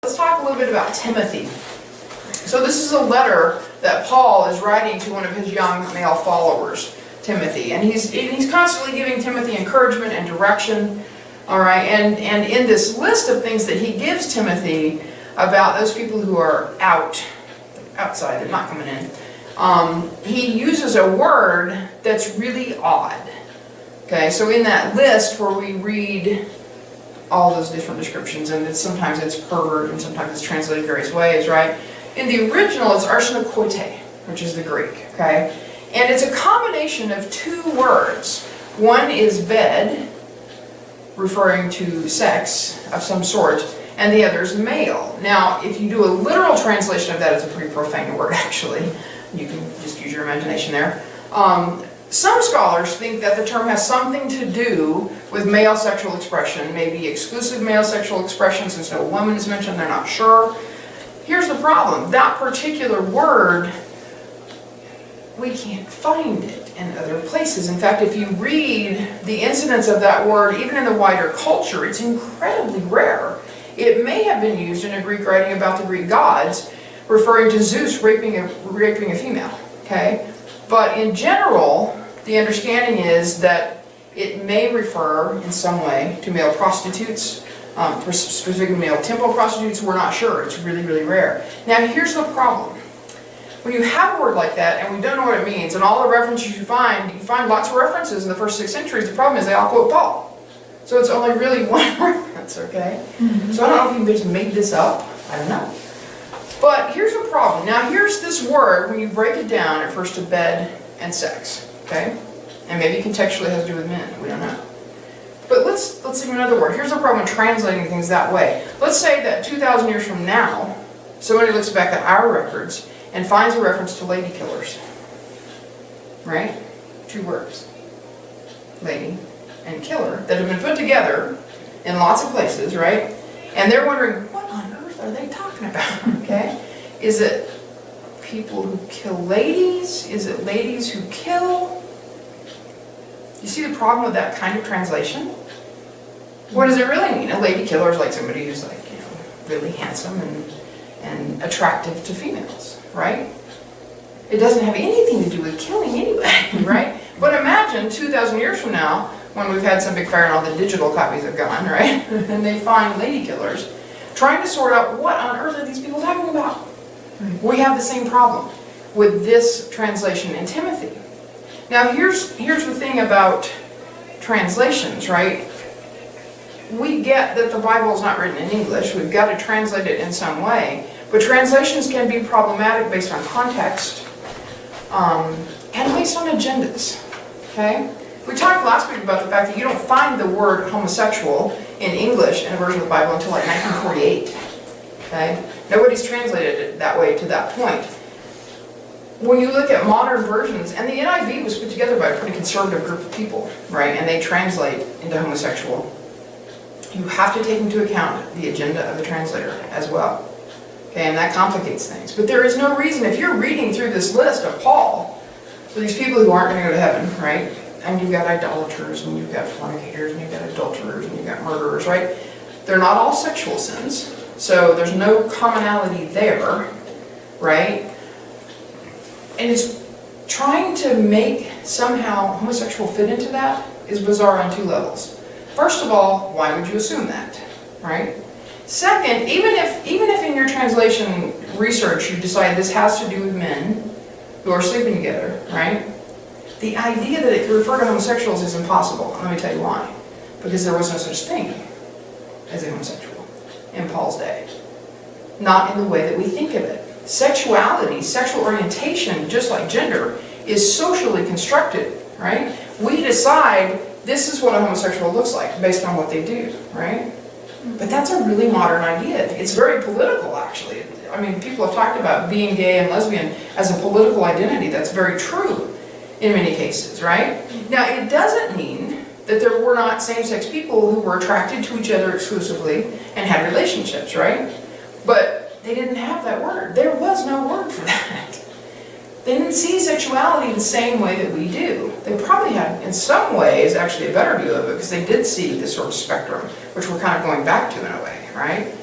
Let's talk a little bit about Timothy. So this is a letter that Paul is writing to one of his young male followers, Timothy. And he's constantly giving Timothy encouragement and direction. All right, and in this list of things that he gives Timothy about those people who are outside, they're not coming in, he uses a word that's really odd. Okay, so in that list where we read all those different descriptions, and sometimes it's pervert and sometimes it's translated various ways, right? In the original, it's arsenokoite, which is the Greek, okay? And it's a combination of two words. One is bed, referring to sex of some sort, and the other is male. Now, if you do a literal translation of that, it's a pretty profane word, actually. You can just use your imagination there. Some scholars think that the term has something to do with male sexual expression, maybe exclusive male sexual expression, since no woman is mentioned, they're not sure. Here's the problem. That particular word, we can't find it in other places. In fact, if you read the incidence of that word, even in the wider culture, it's incredibly rare. It may have been used in a Greek writing about the Greek gods, referring to Zeus raping a female, okay? But in general, the understanding is that it may refer in some way to male prostitutes, specifically male temple prostitutes. We're not sure. It's really, really rare. Now, here's the problem. When you have a word like that and we don't know what it means, and all the references you find lots of references in the first 6 centuries. The problem is they all quote Paul. So it's only really one reference, okay? So I don't know if you just made this up. I don't know. But here's the problem. Now, here's this word. When you break it down, it refers to bed and sex, okay? And maybe contextually it has to do with men. We don't know. But let's think of another word. Here's the problem with translating things that way. Let's say that 2,000 years from now, somebody looks back at our records and finds a reference to lady killers. Right? 2 words. Lady and killer that have been put together in lots of places, right? And they're wondering, what on earth are they talking about? Okay? Is it people who kill ladies? Is it ladies who kill? You see the problem with that kind of translation? What does it really mean? A lady killer is like somebody who's like, you know, really handsome and attractive to females, right? It doesn't have anything to do with killing anybody, right? But imagine 2,000 years from now, when we've had some big fire and all the digital copies have gone, right? And they find lady killers, trying to sort out what on earth are these people talking about? We have the same problem with this translation in Timothy. Now here's the thing about translations, right? We get that the Bible is not written in English. We've got to translate it in some way. But translations can be problematic based on context and based on agendas, okay? We talked last week about the fact that you don't find the word homosexual in English in a version of the Bible until like 1948, okay? Nobody's translated it that way to that point. When you look at modern versions, and the NIV was put together by a pretty conservative group of people, right? And they translate into homosexual. You have to take into account the agenda of the translator as well. Okay, and that complicates things. But there is no reason, if you're reading through this list of Paul, for these people who aren't going to go to heaven, right? And you've got idolaters, and you've got fornicators, and you've got adulterers, and you've got murderers, right? They're not all sexual sins, so there's no commonality there, right? And it's trying to make somehow homosexual fit into that is bizarre on 2 levels. First of all, why would you assume that, right? Second, even if in your translation research you decide this has to do with men who are sleeping together, right? The idea that it could refer to homosexuals is impossible. Let me tell you why. Because there was no such thing as a homosexual in Paul's day. Not in the way that we think of it. Sexuality, sexual orientation, just like gender, is socially constructed, right? We decide this is what a homosexual looks like based on what they do, right? But that's a really modern idea. It's very political, actually. I mean, people have talked about being gay and lesbian as a political identity. That's very true in many cases, right? Now, it doesn't mean that there were not same-sex people who were attracted to each other exclusively and had relationships, right? But they didn't have that word. There was no word for that. They didn't see sexuality the same way that we do. They probably had, in some ways, actually a better view of it because they did see this sort of spectrum, which we're kind of going back to in a way, right?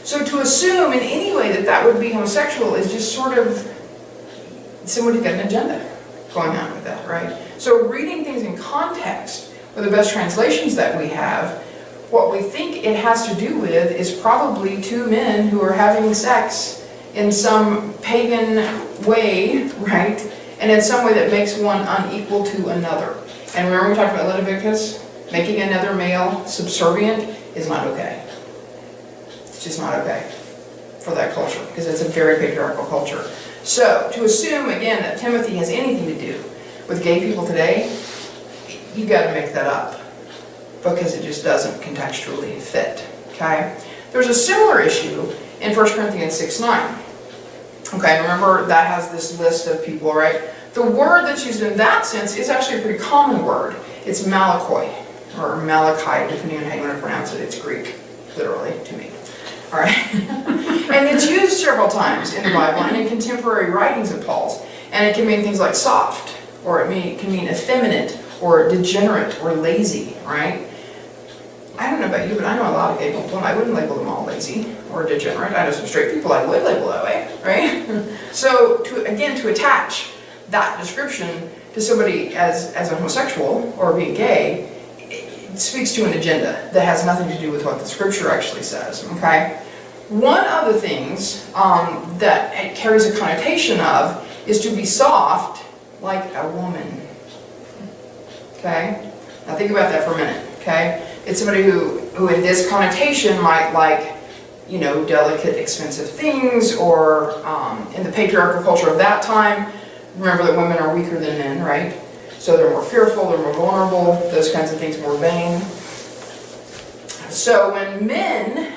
So to assume in any way that that would be homosexual is just sort of, somebody's got an agenda going on with that, right? So reading things in context with the best translations that we have, what we think it has to do with is probably two men who are having sex in some pagan way, right? And in some way that makes one unequal to another. And remember we talked about Leviticus? Making another male subservient is not okay. It's just not okay for that culture, because it's a very patriarchal culture. So, to assume, again, that Timothy has anything to do with gay people today, you got to make that up, because it just doesn't contextually fit, okay? There's a similar issue in 1 Corinthians 6:9. Okay, remember that has this list of people, right? The word that's used in that sense is actually a pretty common word. It's malakoi, or Malachi, depending on how you want to pronounce it. It's Greek, literally, to me. All right? And it's used several times in the Bible and in contemporary writings of Paul's. And it can mean things like soft, or it can mean effeminate, or degenerate, or lazy, right? I don't know about you, but I know a lot of gay people, and I wouldn't label them all lazy or degenerate. I know some straight people I would label that way, right? So, to attach that description to somebody as a homosexual or being gay, it speaks to an agenda that has nothing to do with what the scripture actually says, okay? One of the things that it carries a connotation of is to be soft like a woman, okay? Now think about that for a minute, okay? It's somebody who in this connotation might like, you know, delicate, expensive things, or in the patriarchal culture of that time, remember that women are weaker than men, right? So they're more fearful, they're more vulnerable, those kinds of things, more vain. So when men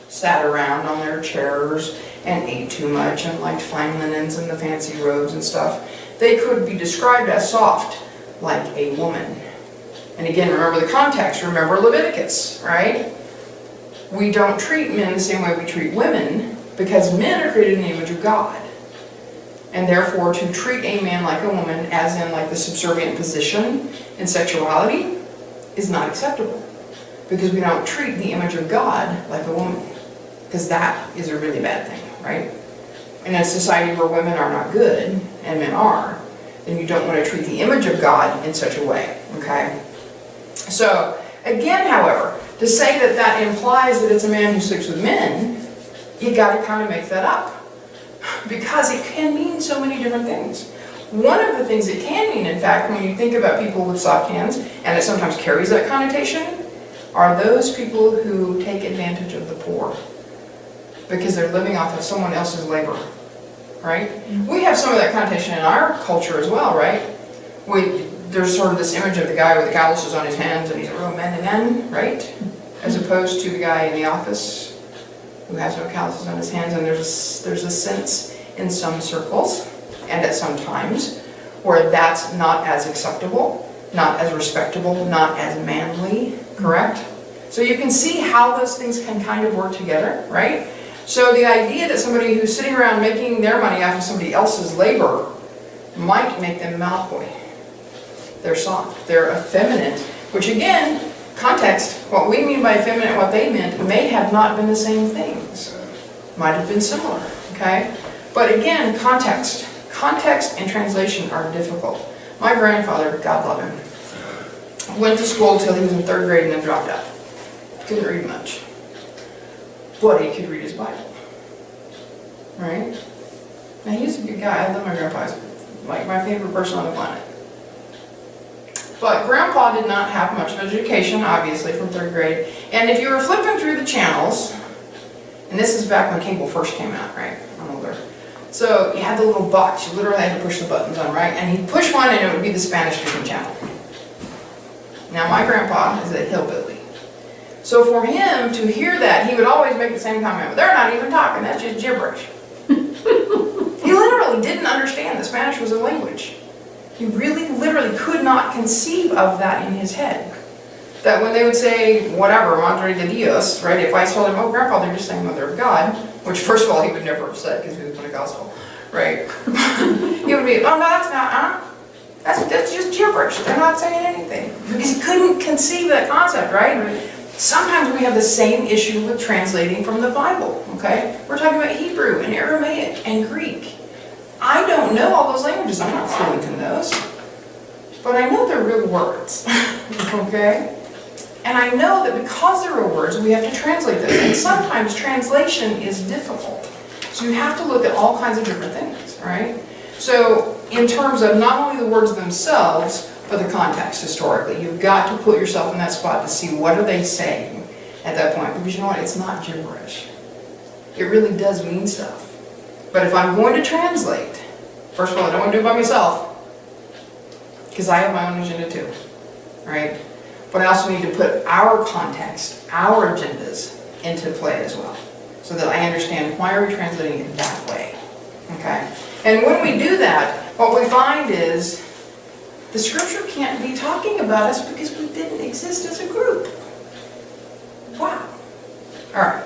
sat around on their chairs and ate too much and liked fine linens and the fancy robes and stuff, they could be described as soft, like a woman. And again, remember the context, remember Leviticus, right? We don't treat men the same way we treat women, because men are created in the image of God. And therefore, to treat a man like a woman, as in like the subservient position in sexuality, is not acceptable. Because we don't treat the image of God like a woman. Because that is a really bad thing, right? In a society where women are not good, and men are, then you don't want to treat the image of God in such a way, okay? So, again, however, to say that that implies that it's a man who sleeps with men, you got to kind of make that up. Because it can mean so many different things. One of the things it can mean, in fact, when you think about people with soft hands, and it sometimes carries that connotation, are those people who take advantage of the poor. Because they're living off of someone else's labor, right? We have some of that connotation in our culture as well, right? There's sort of this image of the guy with the calluses on his hands, and he's a real man, right? As opposed to the guy in the office who has no calluses on his hands, and there's a sense in some circles, and at some times, where that's not as acceptable, not as respectable, not as manly, correct? So you can see how those things can kind of work together, right? So the idea that somebody who's sitting around making their money off of somebody else's labor might make them malcoy. They're soft, they're effeminate, which again, context, what we mean by effeminate, what they meant, may have not been the same things. Might have been similar, okay? But again, context. Context and translation are difficult. My grandfather, God love him, went to school until he was in 3rd grade and then dropped out. Couldn't read much. But he could read his Bible. Right? Now he's a good guy. I love my grandpa. He's like my favorite person on the planet. But Grandpa did not have much of education, obviously, from 3rd grade. And if you were flipping through the channels, and this is back when cable first came out, right? I'm older. So you had the little box, you literally had to push the buttons on, right? And he'd push one and it would be the Spanish-speaking channel. Now my grandpa is a hillbilly. So for him to hear that, he would always make the same comment, they're not even talking, that's just gibberish. He literally didn't understand that Spanish was a language. He really, literally could not conceive of that in his head. That when they would say, whatever, Madre de Dios, right, if I told him, oh, Grandpa, they're just saying Mother of God, which first of all he would never have said because he was Pentecostal, right? He would be, oh, no, that's not, that's just gibberish. They're not saying anything. Because he couldn't conceive that concept, right? Sometimes we have the same issue with translating from the Bible, okay? We're talking about Hebrew and Aramaic and Greek. I don't know all those languages. I'm not fluent in those. But I know they're real words, okay? And I know that because they're real words, we have to translate them. And sometimes translation is difficult. So you have to look at all kinds of different things, right? So in terms of not only the words themselves, but the context historically, you've got to put yourself in that spot to see what are they saying at that point. Because you know what? It's not gibberish. It really does mean stuff. But if I'm going to translate, first of all, I don't want to do it by myself, because I have my own agenda too, right? But I also need to put our context, our agendas into play as well, so that I understand why are we translating it that way, okay? And when we do that, what we find is the scripture can't be talking about us because we didn't exist as a group. Wow. All right.